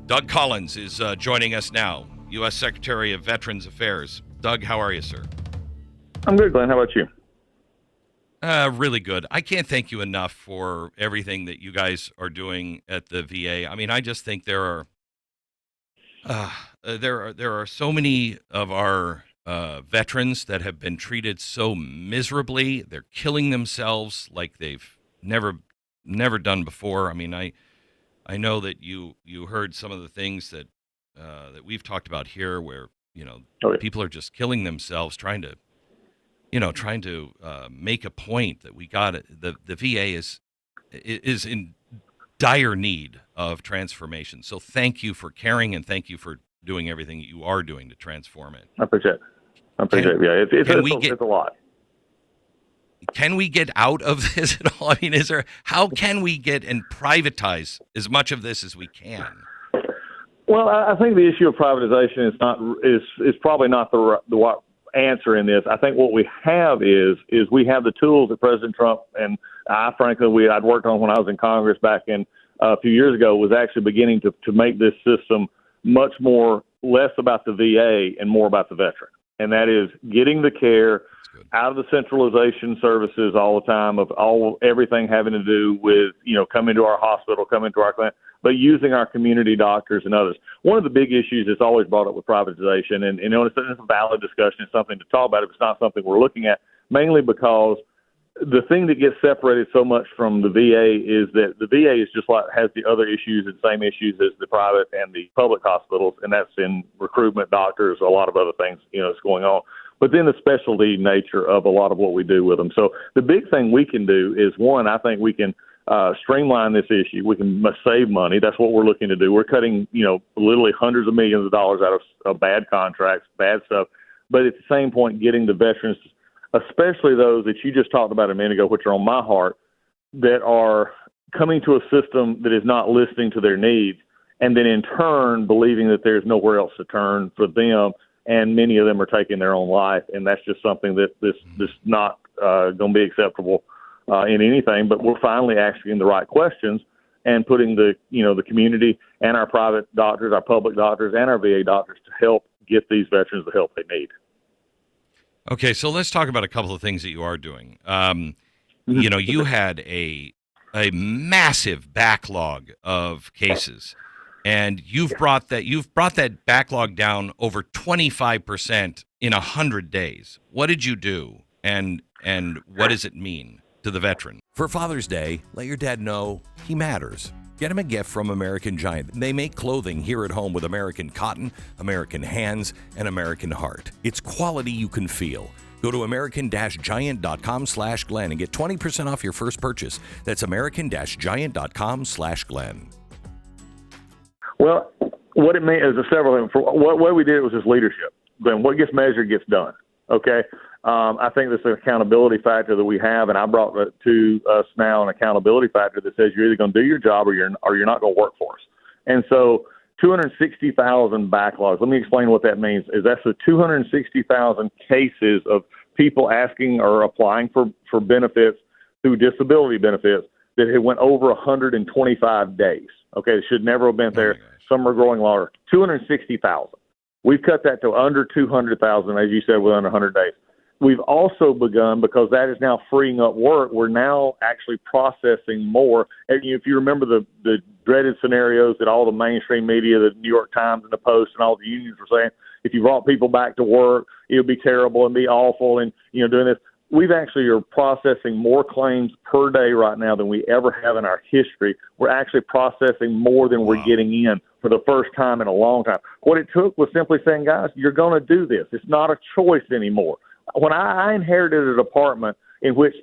Doug Collins is joining us now, U.S. Secretary of Veterans Affairs. Doug, how are you, sir? I'm good, Glenn. How about you? Really good. I can't thank you enough for everything that you guys are doing at the VA. I mean, I just think there are so many of our veterans that have been treated so miserably. They're killing themselves like they've never done before. I mean, I know that you heard some of the things that we've talked about here, where people are just killing themselves trying to make a point that we got it. The VA is in dire need of transformation. So thank you for caring, and thank you for doing everything you are doing to transform it. I appreciate it. Yeah, it's a lot. Can we get out of this at all? I mean, how can we get and privatize as much of this as we can? Well, I think the issue of privatization is probably not the right answer in this. I think what we have is we have the tools that President Trump and I'd worked on when I was in Congress back in a few years ago, was actually beginning to make this system much more less about the VA and more about the veteran. And that is getting the care out of the centralization services all the time, of everything having to do with, coming to our hospital, coming to our clinic, but using our community doctors and others. One of the big issues that's always brought up with privatization, and it's a valid discussion, it's something to talk about, it's not something we're looking at, mainly because the thing that gets separated so much from the VA is that the VA is just like has the other issues and same issues as the private and the public hospitals, and that's in recruitment, doctors, a lot of other things, that's going on. But then the specialty nature of a lot of what we do with them. So the big thing we can do is, one, I think we can streamline this issue. We can save money. That's what we're looking to do. We're cutting, literally hundreds of millions of dollars out of bad contracts, bad stuff. But at the same point, getting the veterans, especially those that you just talked about a minute ago, which are on my heart, that are coming to a system that is not listening to their needs, and then in turn believing that there's nowhere else to turn for them, and many of them are taking their own life, and that's just something that this not going to be acceptable in anything. But we're finally asking the right questions and putting the community and our private doctors, our public doctors, and our VA doctors to help get these veterans the help they need. Okay, so let's talk about a couple of things that you are doing. You had a massive backlog of cases, and you've brought that backlog down over 25% in 100 days. What did you do, and what does it mean to the veteran? For Father's Day, let your dad know he matters. Get him a gift from American Giant. They make clothing here at home with American cotton, American hands, and American heart. It's quality you can feel. Go to american-giant.com/Glenn and get 20% off your first purchase. That's american-giant.com/Glenn. Well, what it means is several things. What way we did it was just leadership. Then what gets measured gets done. Okay. I think this is an accountability factor that we have, and I brought to us now an accountability factor that says you're either going to do your job or you're not going to work for us. And so 260,000 backlogs. Let me explain what that means. Is that's the 260,000 cases of people asking or applying for benefits through disability benefits that it went over 125 days. Okay, it should never have been there. Some are growing longer. 260,000. We've cut that to under 200,000, as you said, within 100 days. We've also begun, because that is now freeing up work, we're now actually processing more. And if you remember the dreaded scenarios that all the mainstream media, the New York Times and the Post and all the unions were saying, if you brought people back to work, it would be terrible and be awful and, doing this. We've actually are processing more claims per day right now than we ever have in our history. We're actually processing more than we're getting in for the first time in a long time. What it took was simply saying, guys, you're going to do this. It's not a choice anymore. When I inherited a department in which,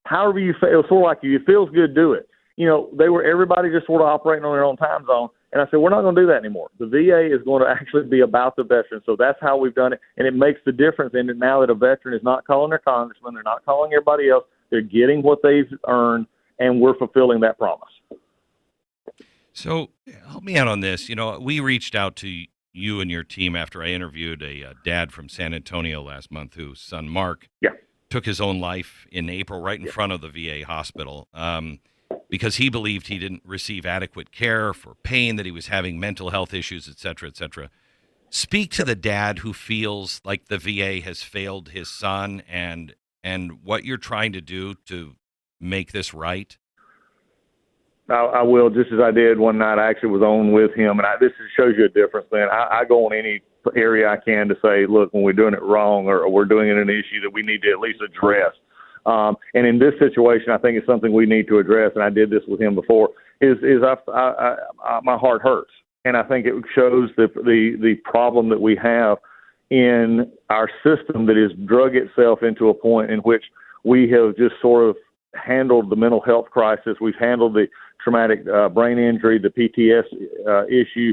however you feel, sort of like you, it feels good, do it. Everybody just sort of operating on their own time zone. And I said, we're not going to do that anymore. The VA is going to actually be about the veteran. So that's how we've done it. And it makes the difference in it now that a veteran is not calling their congressman. They're not calling everybody else. They're getting what they've earned, and we're fulfilling that promise. So help me out on this. We reached out to you and your team after I interviewed a dad from San Antonio last month whose son, Mark, took his own life in April right in front of the VA hospital. because he believed he didn't receive adequate care for pain that he was having, mental health issues, et cetera, et cetera. Speak to the dad who feels like the VA has failed his son, and what you're trying to do to make this right. I will, just as I did one night. I actually was on with him, and this shows you a difference. Then I go on any area I can to say, look, when we're doing it wrong or we're doing it an issue that we need to at least address. And in this situation, I think it's something we need to address. And I did this with him before. My heart hurts, and I think it shows the problem that we have in our system that has drug itself into a point in which we have just sort of handled the mental health crisis. We've handled the traumatic brain injury, the PTS issue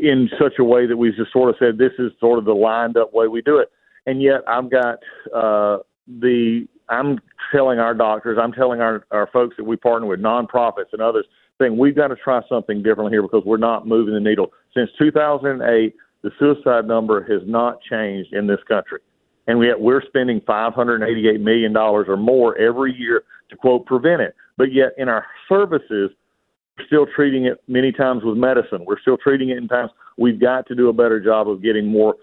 in such a way that we've just sort of said this is sort of the lined up way we do it. And yet I'm telling our doctors, I'm telling our folks that we partner with, nonprofits and others, saying we've got to try something different here because we're not moving the needle. Since 2008, the suicide number has not changed in this country. And yet we're spending $588 million or more every year to, quote, prevent it. But yet in our services, we're still treating it many times with medicine. We're still treating it in times. We've got to do a better job of getting more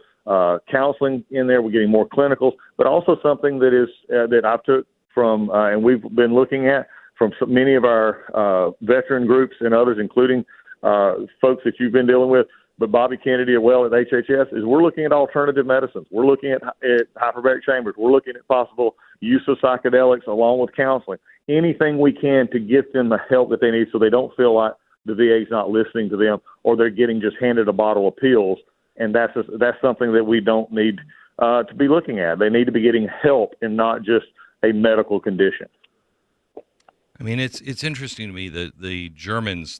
counseling in there. We're getting more clinicals, but also something that is that I took from and we've been looking at from many of our veteran groups and others, including folks that you've been dealing with, but Bobby Kennedy as well at HHS, is we're looking at alternative medicines. We're looking at hyperbaric chambers. We're looking at possible use of psychedelics along with counseling. Anything we can to get them the help that they need so they don't feel like the VA's not listening to them or they're getting just handed a bottle of pills. And that's something that we don't need to be looking at. They need to be getting help and not just a medical condition. I mean, it's interesting to me that the Germans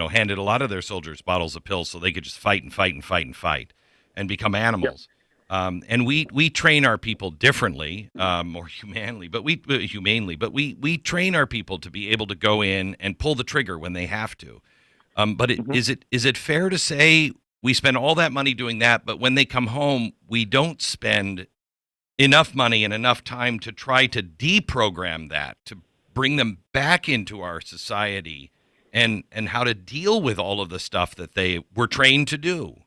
handed a lot of their soldiers bottles of pills so they could just fight and fight and fight and fight and become animals. Yep. And we train our people differently, more humanely, but we train our people to be able to go in and pull the trigger when they have to. But is it fair to say we spend all that money doing that, but when they come home, we don't spend enough money and enough time to try to deprogram that, to bring them back into our society and how to deal with all of the stuff that they were trained to do?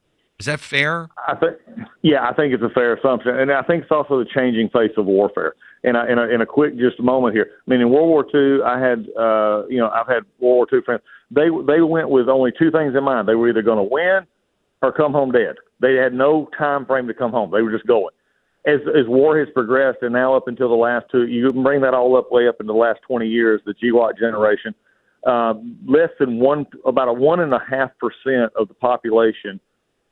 Is that fair? I think it's a fair assumption. And I think it's also the changing face of warfare. And in a quick just moment here, I mean, in World War II, I've had World War II friends. They went with only two things in mind. They were either going to win or come home dead. They had no time frame to come home. They were just going. As war has progressed, and now up until the last two, you can bring that all up way up into the last 20 years, the GWAT generation, less than about a 1.5% of the population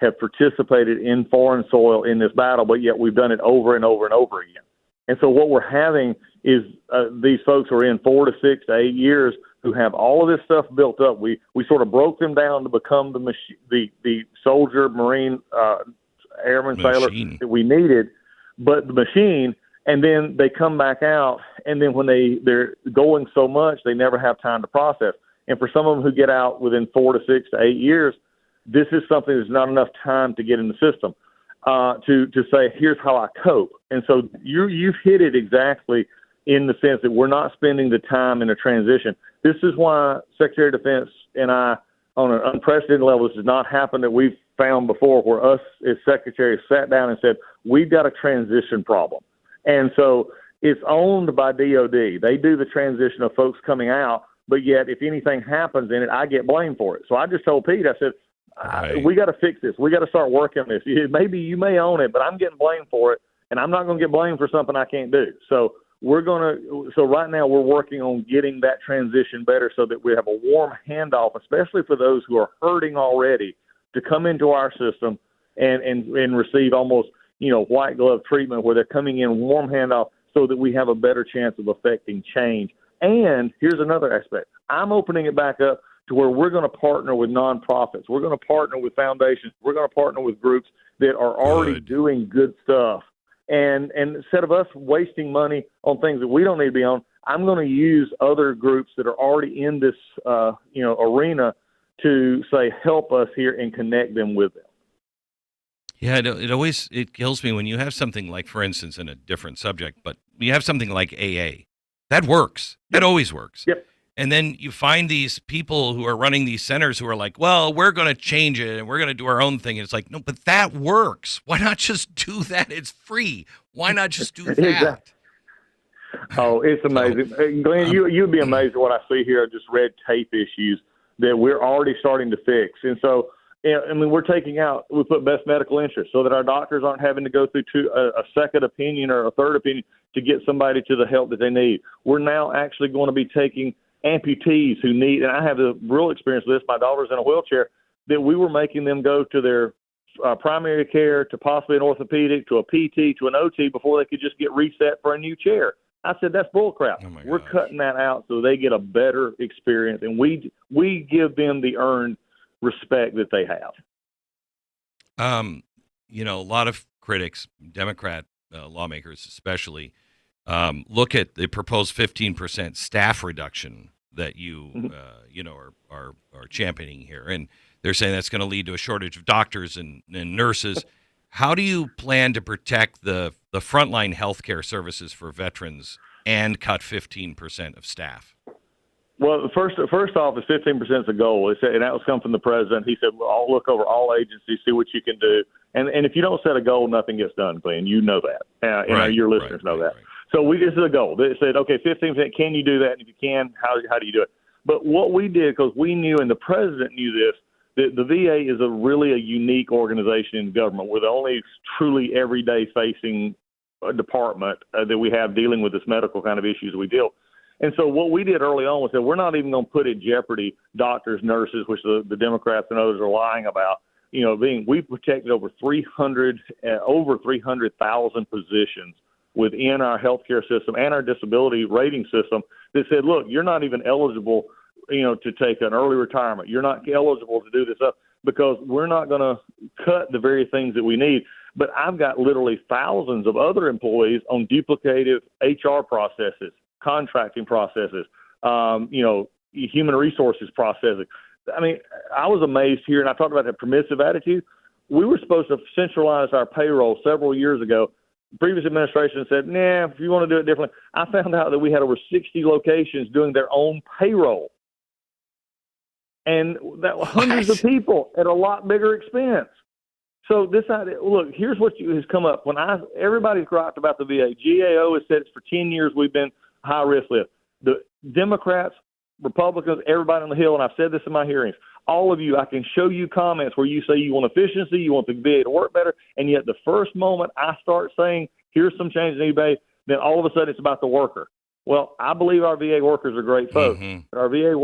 have participated in foreign soil in this battle, but yet we've done it over and over and over again. And so what we're having is these folks who are in 4 to 6 to 8 years who have all of this stuff built up. We sort of broke them down to become the soldier, Marine, airman, sailor that we needed, but the machine, and then they come back out, and then when they're going so much, they never have time to process. And for some of them who get out within 4 to 6 to 8 years, this is something that's not enough time to get in the system to say, here's how I cope. And so you've hit it exactly in the sense that we're not spending the time in a transition. This is why Secretary of Defense and I, on an unprecedented level, this has not happened that we've found before, where us as secretary sat down and said, we've got a transition problem. And so it's owned by DOD. They do the transition of folks coming out, but yet if anything happens in it, I get blamed for it. So I just told Pete, I said, we got to fix this. We got to start working on this. Maybe you may own it, but I'm getting blamed for it, and I'm not going to get blamed for something I can't do. So right now we're working on getting that transition better so that we have a warm handoff, especially for those who are hurting already, to come into our system and receive almost, white glove treatment where they're coming in warm handoff so that we have a better chance of affecting change. And here's another aspect. I'm opening it back up to where we're going to partner with nonprofits. We're going to partner with foundations. We're going to partner with groups that are already doing good stuff. And instead of us wasting money on things that we don't need to be on, I'm going to use other groups that are already in this, arena to say, help us here and connect them with them. Yeah, it kills me when you have something like, for instance, in a different subject, but you have something like AA. That works. That always works. Yep. And then you find these people who are running these centers who are like, well, we're going to change it and we're going to do our own thing. And it's like, no, but that works. Why not just do that? It's free. Why not just do Exactly. that? Oh, it's amazing. Glenn, you'd be amazed at what I see here, just red tape issues that we're already starting to fix. And so, I mean, we put best medical interest so that our doctors aren't having to go through a second opinion or a third opinion to get somebody to the help that they need. We're now actually going to be taking amputees who need, and I have the real experience with this, my daughter's in a wheelchair, that we were making them go to their primary care, to possibly an orthopedic, to a PT, to an OT before they could just get reset for a new chair. I said, that's bullcrap. Oh my We're gosh. cutting that out so they get a better experience, and we give them the earned respect that they have. A lot of critics, Democrat lawmakers especially, look at the proposed 15% staff reduction that you are championing here, and they're saying that's going to lead to a shortage of doctors and nurses. How do you plan to protect the frontline healthcare services for veterans and cut 15% of staff? Well, first off, is 15% is a goal. And that was come from the president. He said, well, I'll look over all agencies, see what you can do. And if you don't set a goal, nothing gets done, Glenn. You know that. Your listeners know that. So this is a goal. They said, okay, 15%, can you do that? And if you can, how do you do it? But what we did, because we knew, and the president knew this, that the VA is really a unique organization in government. We're the only truly everyday facing department that we have dealing with this medical kind of issues we deal. And so what we did early on was that we're not even going to put in jeopardy doctors, nurses, which the Democrats and others are lying about. We protected over 300,000 positions within our healthcare system and our disability rating system that said, look, you're not even eligible, to take an early retirement. You're not eligible to do this up because we're not going to cut the very things that we need. But I've got literally thousands of other employees on duplicative HR processes, contracting processes, human resources processing. I mean, I was amazed here, and I talked about that permissive attitude. We were supposed to centralize our payroll several years ago. The previous administration said, nah, if you want to do it differently. I found out that we had over 60 locations doing their own payroll. And that was hundreds of people at a lot bigger expense. So this idea, look, here's what has come up. Everybody's griped about the VA. GAO has said it's for 10 years we've been high risk list. The Democrats, Republicans, everybody on the Hill, and I've said this in my hearings, all of you, I can show you comments where you say you want efficiency, you want the VA to work better, and yet the first moment I start saying, here's some changes in eBay, then all of a sudden it's about the worker. Well, I believe our VA workers are great folks. Mm-hmm. Our VA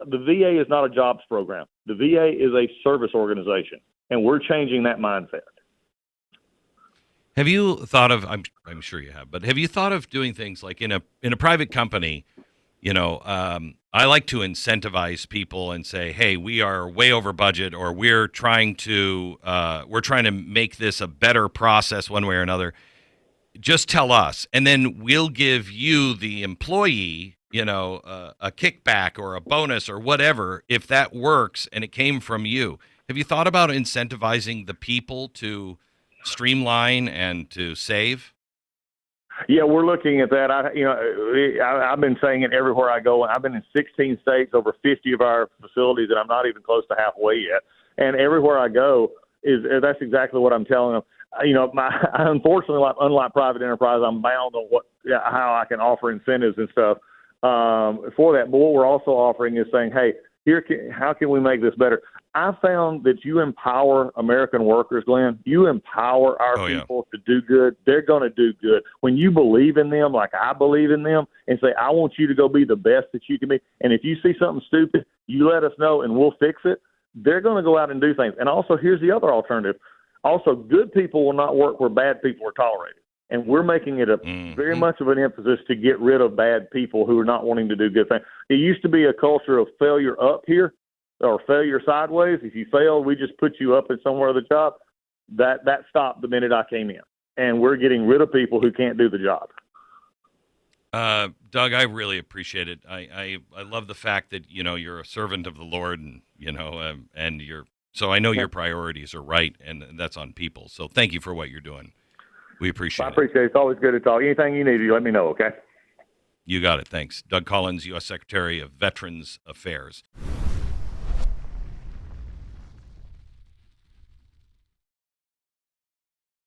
the VA is not a jobs program. The VA is a service organization, and we're changing that mindset. Have you thought of? I'm sure you have, but have you thought of doing things like in a private company? I like to incentivize people and say, hey, we are way over budget, or we're trying to make this a better process one way or another. Just tell us, and then we'll give you, the employee, a kickback or a bonus or whatever if that works and it came from you. Have you thought about incentivizing the people to streamline and to save? Yeah, we're looking at that. I've been saying it everywhere I go. I've been in 16 states, over 50 of our facilities, and I'm not even close to halfway yet. And everywhere I go, that's exactly what I'm telling them. Unfortunately, unlike private enterprise, I'm bound on how I can offer incentives and stuff for that. But what we're also offering is saying, hey, how can we make this better? I found that you empower American workers, Glenn. You empower our people to do good. They're going to do good. When you believe in them, like I believe in them, and say, I want you to go be the best that you can be. And if you see something stupid, you let us know and we'll fix it. They're going to go out and do things. And also, here's the other alternative. Also, good people will not work where bad people are tolerated. And we're making it very much of an emphasis to get rid of bad people who are not wanting to do good things. It used to be a culture of failure up here or failure sideways. If you fail, we just put you up in somewhere of the job. That stopped the minute I came in. And we're getting rid of people who can't do the job. Doug, I really appreciate it. I love the fact that, you're a servant of the Lord, and, and so I know your priorities are right, and that's on people. So thank you for what you're doing. We appreciate it. I appreciate it. It's always good to talk. Anything you need, you let me know, okay? You got it. Thanks. Doug Collins, U.S. Secretary of Veterans Affairs.